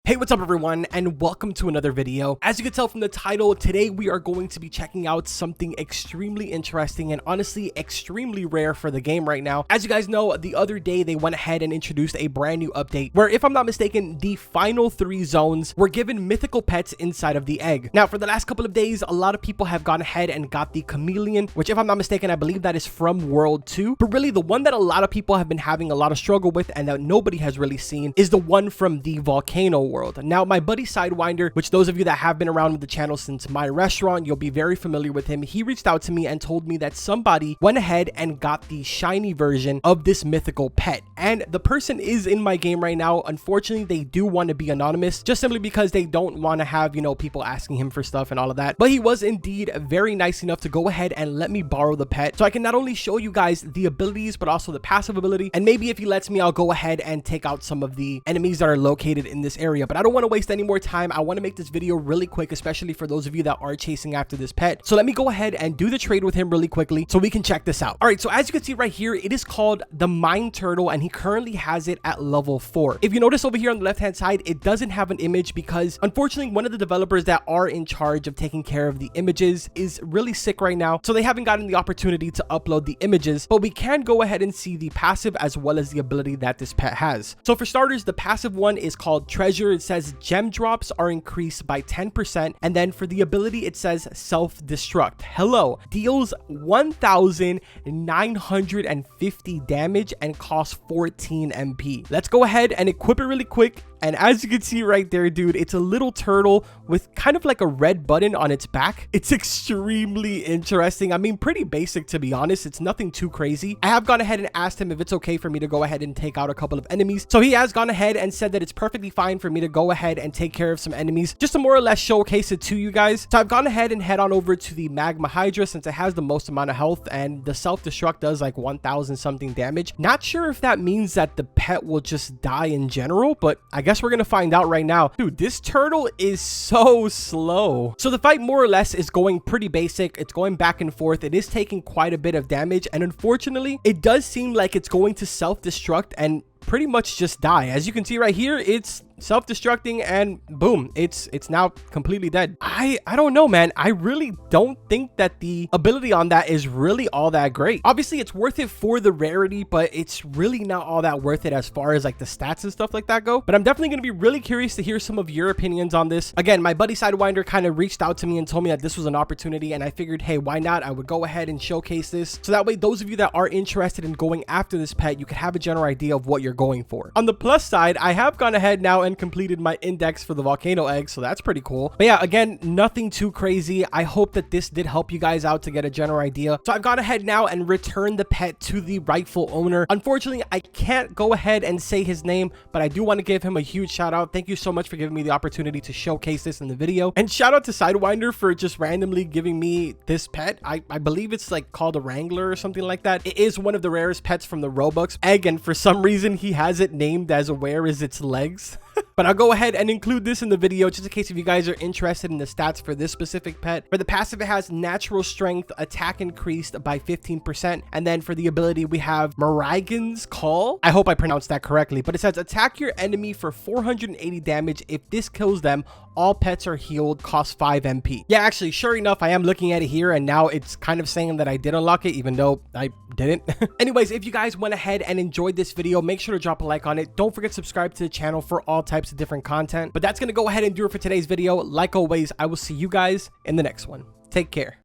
Hey, what's up everyone, and welcome to another video. As you can tell from the title, today we are going to be checking out something extremely interesting and honestly extremely rare for the game right now. As you guys know, the other day they went ahead and introduced a brand new update where, if I'm not mistaken, the final 3 zones were given mythical pets inside of the egg. Now, for the last couple of days, a lot of people have gone ahead and got the chameleon, which, if I'm not mistaken, I believe that is from World 2. But really, the one that a lot of people have been having a lot of struggle with and that nobody has really seen is the one from the volcano world. Now, my buddy Sidewinder, which those of you that have been around with the channel since my restaurant, you'll be very familiar with him. He reached out to me and told me that somebody went ahead and got the shiny version of this mythical pet. And the person is in my game right now. Unfortunately, they do want to be anonymous just simply because they don't want to have, people asking him for stuff and all of that. But he was indeed very nice enough to go ahead and let me borrow the pet so I can not only show you guys the abilities, but also the passive ability. And maybe if he lets me, I'll go ahead and take out some of the enemies that are located in this area. But I don't want to waste any more time. I want to make this video really quick, especially for those of you that are chasing after this pet. So let me go ahead and do the trade with him really quickly so we can check this out. All right, so as you can see right here, it is called the Mine Turtle, and he currently has it at level 4. If you notice over here on the left hand side, it doesn't have an image because unfortunately one of the developers that are in charge of taking care of the images is really sick right now, so they haven't gotten the opportunity to upload the images. But we can go ahead and see the passive as well as the ability that this pet has. So for starters, the passive one is called Treasure. It says gem drops are increased by 10%, and then for the ability it says self-destruct. Hello, deals 1,950 damage and costs 14 MP. Let's go ahead and equip it really quick. And as you can see right there, dude, it's a little turtle with kind of like a red button on its back. It's extremely interesting. I mean, pretty basic, to be honest. It's nothing too crazy. I have gone ahead and asked him if it's okay for me to go ahead and take out a couple of enemies. So he has gone ahead and said that it's perfectly fine for me to go ahead and take care of some enemies, just to more or less showcase it to you guys. So I've gone ahead and head on over to the Magma Hydra since it has the most amount of health, and the self-destruct does like 1,000 something damage. Not sure if that means that the pet will just die in general, but I guess we're gonna find out right now. Dude, this turtle is so slow. So the fight more or less is going pretty basic. It's going back and forth. It is taking quite a bit of damage, and unfortunately it does seem like it's going to self-destruct and pretty much just die. As you can see right here, it's self-destructing and boom, it's now completely dead. I don't know, man. I really don't think that the ability on that is really all that great. Obviously it's worth it for the rarity, but it's really not all that worth it as far as like the stats and stuff like that go. But I'm definitely going to be really curious to hear some of your opinions on this. Again, my buddy Sidewinder kind of reached out to me and told me that this was an opportunity, and I figured, hey, why not? I would go ahead and showcase this so that way those of you that are interested in going after this pet, you could have a general idea of what you're going for. On the plus side, I have gone ahead now and completed my index for the volcano egg, so that's pretty cool. But yeah, again, nothing too crazy. I hope that this did help you guys out to get a general idea. So I've gone ahead now and returned the pet to the rightful owner. Unfortunately, I can't go ahead and say his name, but I do want to give him a huge shout out. Thank you so much for giving me the opportunity to showcase this in the video, and shout out to Sidewinder for just randomly giving me this pet. I believe it's like called a Wrangler or something like that. It is one of the rarest pets from the Roblox egg, and for some reason he has it named as where is its legs. But I'll go ahead and include this in the video just in case if you guys are interested in the stats for this specific pet. For the passive, it has natural strength, attack increased by 15%. And then for the ability, we have Maragan's Call. I hope I pronounced that correctly, but it says attack your enemy for 480 damage. If this kills them, all pets are healed, cost 5 MP. Yeah, actually, sure enough, I am looking at it here, and now it's kind of saying that I did unlock it, even though I didn't. Anyways, if you guys went ahead and enjoyed this video, make sure to drop a like on it. Don't forget to subscribe to the channel for all types of different content. But that's going to go ahead and do it for today's video. Like always, I will see you guys in the next one. Take care.